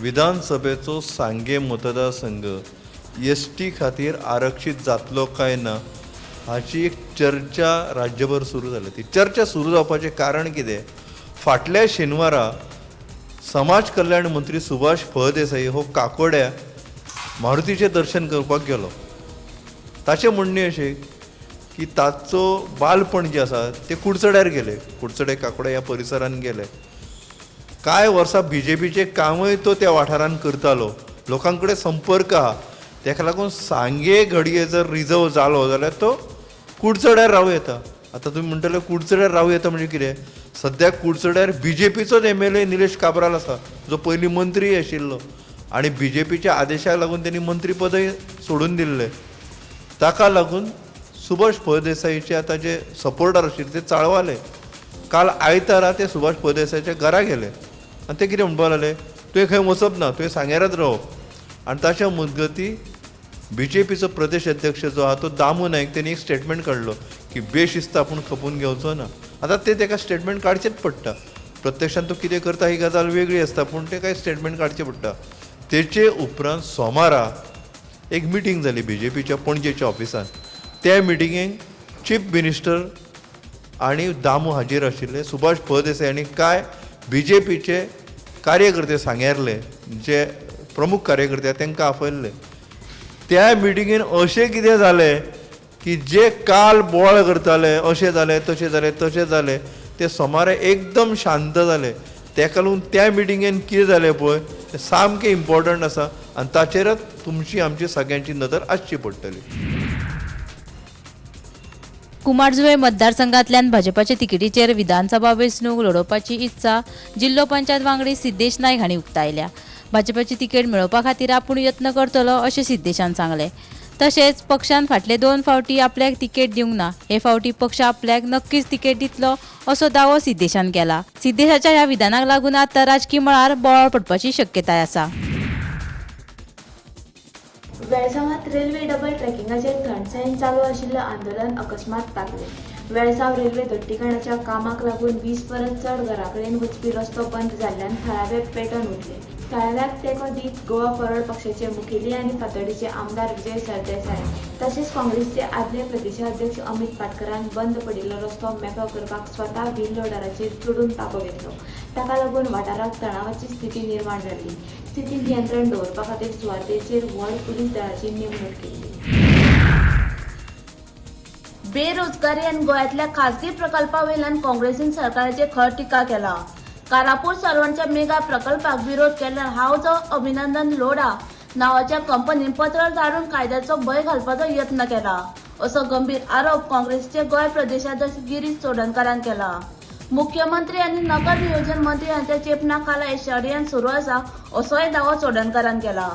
विधानसभेचो सांगे मतदारसंघ एसटी खातीर आरक्षीत जातलो काय ना हाची एक चर्चा राज्यभर सुरू जाली. ती चर्चा सुरू जावपाचें कारण कितें? फाटल्या शेनवारा समाज कल्याण मंत्री सुभाष फळदेसाई हो काकोड्या मारुतीचें दर्शन करपाक गेलो. ताचें म्हणणें अशें की ताचो बालपण जे आसा ते कुडचड्यार गेले, कुडचडे काकोड्या ह्या परिसरान गेले. कांय वर्सां BJPचें कामय तो त्या वाठारांत करतालो, लोकां कडेन संपर्क आहा. तेका लागून सांगे घडये जर रिजर्व जालो जाल्यार तो कुडचड्यार रावूं येता. आतां तुमी म्हणटले कुडचड्यार रावूं येता म्हणजे कितें? सद्याक कुडचड्यार BJPचोच MLA निलेश काब्राल आसा, जो पयलीं मंत्री आशिल्लो आनी BJPच्या आदेशाक लागून त्यांनी मंत्री पदय सोडून दिल्लें. ताका लागून सुभाष फळदेसाईचे आतां जे सपोर्टर आशिल्ले ते चाळवाले. काल आयतारा ते सुभाष फळदेसाईच्या घरा गेले आनी ते कितें म्हणपाक लागले, तुवें खंय वचप ना, तुवें सांग्यारच रावप. आनी ताच्या मजगती BJPचो प्रदेश अध्यक्ष जो आहा तो दामू नायक त्यांनी एक स्टेटमेंट काडलो की बेशिस्त आपूण खपून घेवचो ना. आतां ते ताका स्टेटमेंट काडचेंच पडटा. प्रत्यक्षान तो कितें करता ही गजाल वेगळी आसता, पूण ते कांय स्टेटमेंट काडचें पडटा. तेचे उपरांत सोमारा एक मिटींग जाली BJPच्या पणजेच्या ऑफिसान. त्या मिटिंगेक चीफ मिनिस्टर आनी दामू हाजीर आशिल्ले. सुभाष फळदेसाई आनी कांय BJPचे कार्यकर्ते सांगेरले, जे प्रमुख कार्यकर्ते तांकां आपयल्ले. त्या मिटिंगेन अशें कितें जालें की जे काल बोवाळ करताले अशें जालें तशें जालें तशें जालें ते सोमारे एकदम शांत जाले. तेका लागून त्या मिटिंगेन कितें जालें पळय तें सामकें इम्पॉर्टंट आसा आनी ताचेरच तुमची आमची सगळ्यांची नदर आसची पडटली. कुमारजुंवे मतदारसंघांतल्यान भाजपाचे तिकेटीचेर विधानसभा वेंचणूक लडोवपाची इत्सा जिल्लो पंचायत वांगडी सिद्धेश नायक हांणी उक्तायल्या. भाजपाची तिकेट मेळोवपा खातीर आपूण यत्न करतलो अशें सिद्धेशान सांगलें. तशेंच पक्षान फाटले 2 फावटी आपल्याक तिकेट दिवंक ना, हे फावटी पक्ष आपल्याक नक्कीच तिकेट दितलो असो दावो सिद्धेशान केला. सिद्धेशाच्या ह्या विधानाक लागून आतां राजकीय मळार बोवाळ पडपाची शक्यताय आसा. वेळसावांत रेल्वे डबल ट्रॅकिंगाचेर थंडसायेन चालू आशिल्लें आंदोलन अकस्मात तापलें. वेळसाव रेल्वे धट्टीकरणाच्या कामाक लागून 20 परस चड घरां कडेन वचपी रस्तो बंद जाल्ल्यान थळावे पेटोवन उरले. थळाव्याक तेंको दीत गोवा फॉरवर्ड पक्षाचे मुखेली आनी फातोड्डेचे आमदार विजय सरदेसाय तशेंच काँग्रेसचे आदले प्रदेशाध्यक्ष अमित पाटकरान बंद पडिल्लो रस्तो मेकळो करपाक स्वता व्हील लोडराचेर चडून ताबो घेतलो. ताका लागून वाठारांत तणावाची स्थिती निर्माण जाल्ली. स्थिती नियंत्रण दवरपा खातीर सुवातेचेर व्हड पुलीस दळाची नेमणूक केल्ली. बेरोजगारी आनी गोंयांतल्या खासगी प्रकल्पां वयल्यान काँग्रेसीन सरकाराचेर खर टिका केला. कारापूर सारवणच्या मेगा प्रकल्पाक विरोध केल्यान हांव जो अभिनंदन लोढा नांवाच्या कंपनीन पत्र धाडून कायद्याचो भंय घालपाचो यत्न केला असो गंभीर आरोप काँग्रेसचे गोंय प्रदेशाध्यक्ष गिरीश चोडणकरान केला. मुख्यमंत्री आनी नगर नियोजन मंत्री हांच्या चेपणा खाला हे षडयंत्र सुरू आसा असोय दावो चोडणकरान केला.